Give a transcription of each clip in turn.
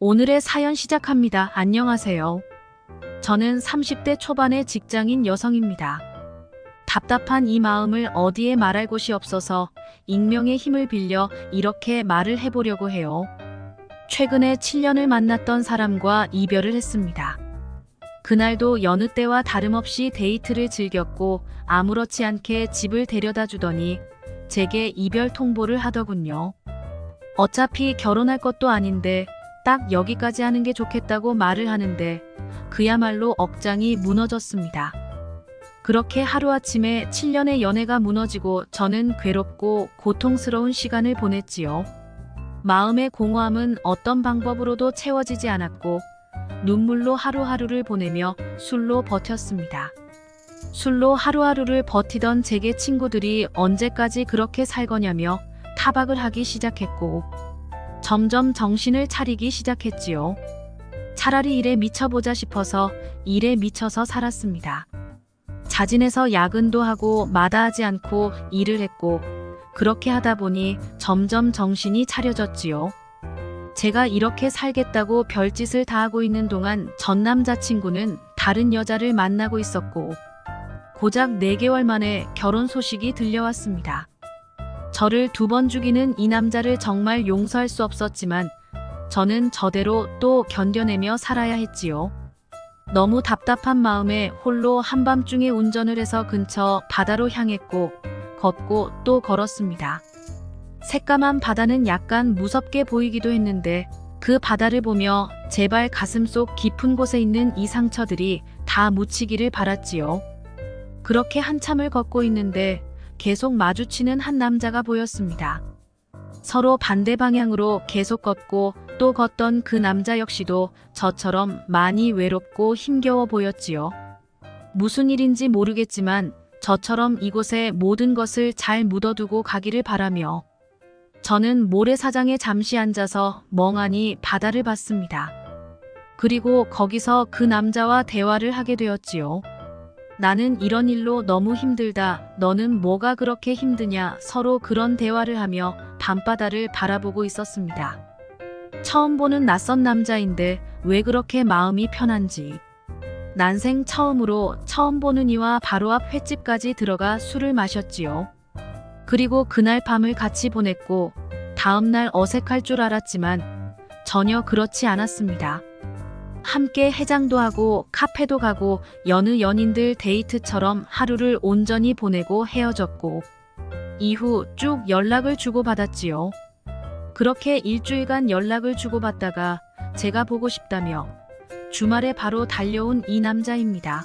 오늘의 사연 시작합니다. 안녕하세요. 저는 30대 초반의 직장인 여성입니다. 답답한 이 마음을 어디에 말할 곳이 없어서 익명의 힘을 빌려 이렇게 말을 해보려고 해요. 최근에 7년을 만났던 사람과 이별을 했습니다. 그날도 여느 때와 다름없이 데이트를 즐겼고 아무렇지 않게 집을 데려다 주더니 제게 이별 통보를 하더군요. 어차피 결혼할 것도 아닌데 딱 여기까지 하는 게 좋겠다고 말을 하는데 그야말로 억장이 무너졌습니다. 그렇게 하루아침에 7년의 연애가 무너지고 저는 괴롭고 고통스러운 시간을 보냈지요. 마음의 공허함은 어떤 방법으로도 채워지지 않았고 눈물로 하루하루를 보내며 술로 버텼습니다. 술로 하루하루를 버티던 제게 친구들이 언제까지 그렇게 살 거냐며 타박을 하기 시작했고 점점 정신을 차리기 시작했지요. 차라리 일에 미쳐보자 싶어서 일에 미쳐서 살았습니다. 자진해서 야근도 하고 마다하지 않고 일을 했고 그렇게 하다 보니 점점 정신이 차려졌지요. 제가 이렇게 살겠다고 별짓을 다 하고 있는 동안 전 남자친구는 다른 여자를 만나고 있었고 고작 4개월 만에 결혼 소식이 들려왔습니다. 저를 2번 죽이는 이 남자를 정말 용서할 수 없었지만 저는 저대로 또 견뎌내며 살아야 했지요. 너무 답답한 마음에 홀로 한밤중에 운전을 해서 근처 바다로 향했고 걷고 또 걸었습니다. 새까만 바다는 약간 무섭게 보이기도 했는데 그 바다를 보며 제발 가슴속 깊은 곳에 있는 이 상처들이 다 묻히기를 바랐지요. 그렇게 한참을 걷고 있는데 계속 마주치는 한 남자가 보였습니다. 서로 반대 방향으로 계속 걷고 또 걷던 그 남자 역시도 저처럼 많이 외롭고 힘겨워 보였지요. 무슨 일인지 모르겠지만 저처럼 이곳에 모든 것을 잘 묻어두고 가기를 바라며 저는 모래사장에 잠시 앉아서 멍하니 바다를 봤습니다. 그리고 거기서 그 남자와 대화를 하게 되었지요. 나는 이런 일로 너무 힘들다. 너는 뭐가 그렇게 힘드냐. 서로 그런 대화를 하며 밤바다를 바라보고 있었습니다. 처음 보는 낯선 남자인데 왜 그렇게 마음이 편한지. 난생 처음으로 처음 보는 이와 바로 앞 횟집까지 들어가 술을 마셨지요. 그리고 그날 밤을 같이 보냈고 다음날 어색할 줄 알았지만 전혀 그렇지 않았습니다. 함께 해장도 하고 카페도 가고 여느 연인들 데이트처럼 하루를 온전히 보내고 헤어졌고 이후 쭉 연락을 주고받았지요. 그렇게 일주일간 연락을 주고받다가 제가 보고 싶다며 주말에 바로 달려온 이 남자입니다.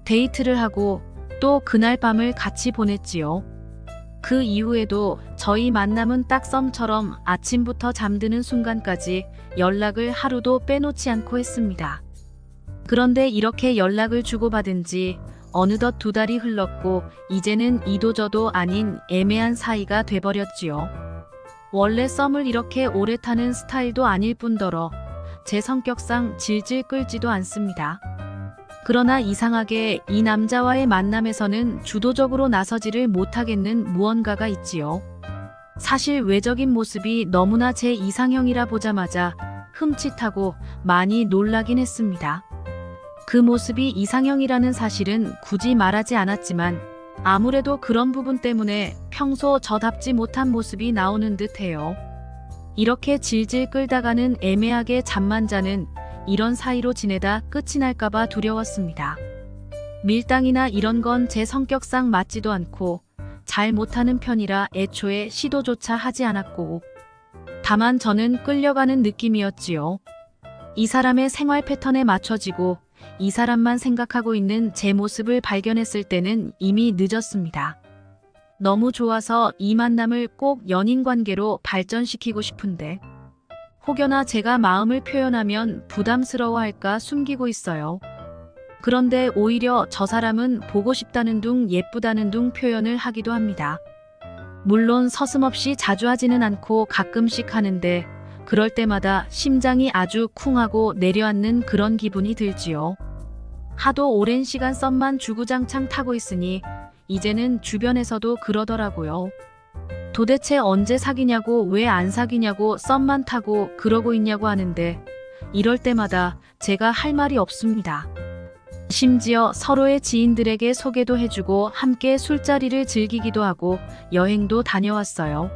데이트를 하고 또 그날 밤을 같이 보냈지요. 그 이후에도 저희 만남은 딱 썸처럼 아침부터 잠드는 순간까지 연락을 하루도 빼놓지 않고 했습니다. 그런데 이렇게 연락을 주고받은 지 어느덧 2달이 흘렀고 이제는 이도저도 아닌 애매한 사이가 돼버렸지요. 원래 썸을 이렇게 오래 타는 스타일도 아닐 뿐더러 제 성격상 질질 끌지도 않습니다. 그러나 이상하게 이 남자와의 만남에서는 주도적으로 나서지를 못하겠는 무언가가 있지요. 사실 외적인 모습이 너무나 제 이상형이라 보자마자 흠칫하고 많이 놀라긴 했습니다. 그 모습이 이상형이라는 사실은 굳이 말하지 않았지만 아무래도 그런 부분 때문에 평소 저답지 못한 모습이 나오는 듯해요. 이렇게 질질 끌다가는 애매하게 잠만 자는 이런 사이로 지내다 끝이 날까봐 두려웠습니다. 밀당이나 이런 건 제 성격상 맞지도 않고 잘 못하는 편이라 애초에 시도조차 하지 않았고 다만 저는 끌려가는 느낌이었지요. 이 사람의 생활 패턴에 맞춰지고 이 사람만 생각하고 있는 제 모습을 발견했을 때는 이미 늦었습니다. 너무 좋아서 이 만남을 꼭 연인 관계로 발전시키고 싶은데 혹여나 제가 마음을 표현하면 부담스러워할까 숨기고 있어요. 그런데 오히려 저 사람은 보고 싶다는 둥 예쁘다는 둥 표현을 하기도 합니다. 물론 서슴없이 자주 하지는 않고 가끔씩 하는데 그럴 때마다 심장이 아주 쿵하고 내려앉는 그런 기분이 들지요. 하도 오랜 시간 썸만 주구장창 타고 있으니 이제는 주변에서도 그러더라고요. 도대체 언제 사귀냐고, 왜 안 사귀냐고, 썸만 타고 그러고 있냐고 하는데 이럴 때마다 제가 할 말이 없습니다. 심지어 서로의 지인들에게 소개도 해주고 함께 술자리를 즐기기도 하고 여행도 다녀왔어요.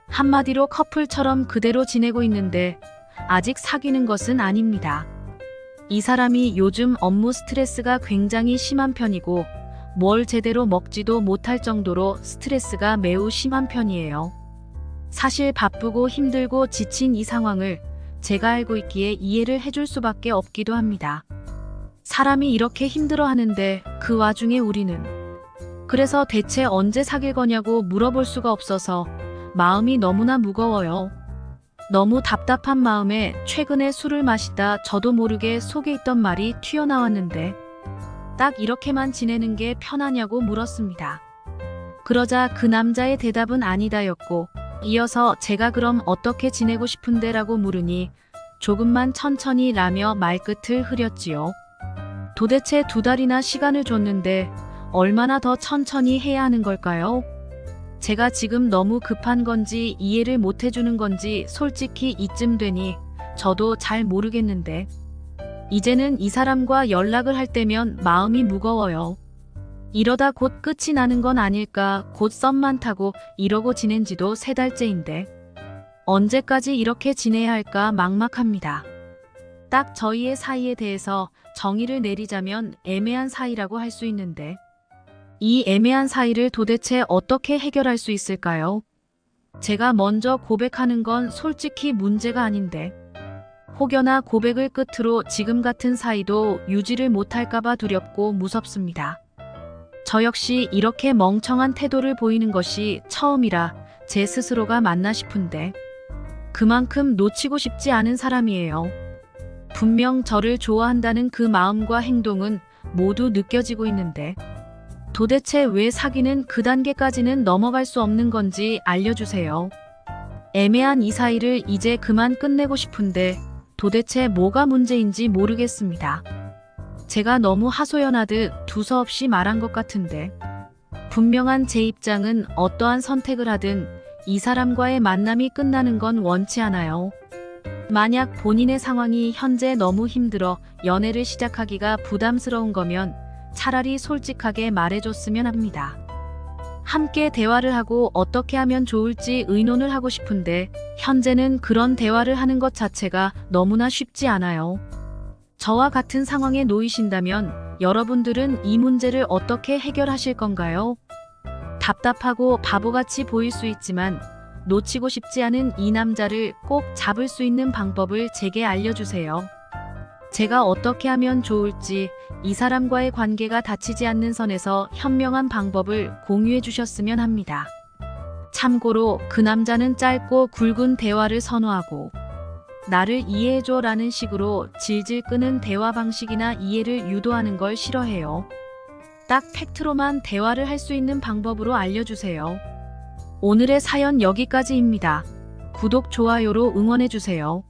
한마디로 커플처럼 그대로 지내고 있는데 아직 사귀는 것은 아닙니다. 이 사람이 요즘 업무 스트레스가 굉장히 심한 편이고 뭘 제대로 먹지도 못할 정도로 스트레스가 매우 심한 편이에요. 사실 바쁘고 힘들고 지친 이 상황을 제가 알고 있기에 이해를 해줄 수밖에 없기도 합니다. 사람이 이렇게 힘들어 하는데 그 와중에 우리는. 그래서 대체 언제 사귈 거냐고 물어볼 수가 없어서 마음이 너무나 무거워요. 너무 답답한 마음에 최근에 술을 마시다 저도 모르게 속에 있던 말이 튀어나왔는데 딱 이렇게만 지내는 게 편하냐고 물었습니다. 그러자 그 남자의 대답은 아니다였고 이어서 제가 그럼 어떻게 지내고 싶은데 라고 물으니 조금만 천천히 라며 말끝을 흐렸지요. 도대체 2달이나 시간을 줬는데 얼마나 더 천천히 해야 하는 걸까요? 제가 지금 너무 급한 건지 이해를 못 해주는 건지 솔직히 이쯤 되니 저도 잘 모르겠는데 이제는 이 사람과 연락을 할 때면 마음이 무거워요. 이러다 곧 끝이 나는 건 아닐까, 곧 썸만 타고 이러고 지낸 지도 3달째인데 언제까지 이렇게 지내야 할까 막막합니다. 딱 저희의 사이에 대해서 정의를 내리자면 애매한 사이라고 할 수 있는데 이 애매한 사이를 도대체 어떻게 해결할 수 있을까요? 제가 먼저 고백하는 건 솔직히 문제가 아닌데 혹여나 고백을 끝으로 지금 같은 사이도 유지를 못할까봐 두렵고 무섭습니다. 저 역시 이렇게 멍청한 태도를 보이는 것이 처음이라 제 스스로가 맞나 싶은데 그만큼 놓치고 싶지 않은 사람이에요. 분명 저를 좋아한다는 그 마음과 행동은 모두 느껴지고 있는데 도대체 왜 사귀는 그 단계까지는 넘어갈 수 없는 건지 알려주세요. 애매한 이 사이를 이제 그만 끝내고 싶은데 도대체 뭐가 문제인지 모르겠습니다. 제가 너무 하소연하듯 두서없이 말한 것 같은데 분명한 제 입장은 어떠한 선택을 하든 이 사람과의 만남이 끝나는 건 원치 않아요. 만약 본인의 상황이 현재 너무 힘들어 연애를 시작하기가 부담스러운 거면 차라리 솔직하게 말해줬으면 합니다. 함께 대화를 하고 어떻게 하면 좋을지 의논을 하고 싶은데 현재는 그런 대화를 하는 것 자체가 너무나 쉽지 않아요. 저와 같은 상황에 놓이신다면 여러분들은 이 문제를 어떻게 해결하실 건가요? 답답하고 바보같이 보일 수 있지만 놓치고 싶지 않은 이 남자를 꼭 잡을 수 있는 방법을 제게 알려주세요. 제가 어떻게 하면 좋을지 이 사람과의 관계가 다치지 않는 선에서 현명한 방법을 공유해 주셨으면 합니다. 참고로 그 남자는 짧고 굵은 대화를 선호하고 나를 이해해줘 라는 식으로 질질 끄는 대화 방식이나 이해를 유도하는 걸 싫어해요. 딱 팩트로만 대화를 할 수 있는 방법으로 알려주세요. 오늘의 사연 여기까지입니다. 구독, 좋아요로 응원해주세요.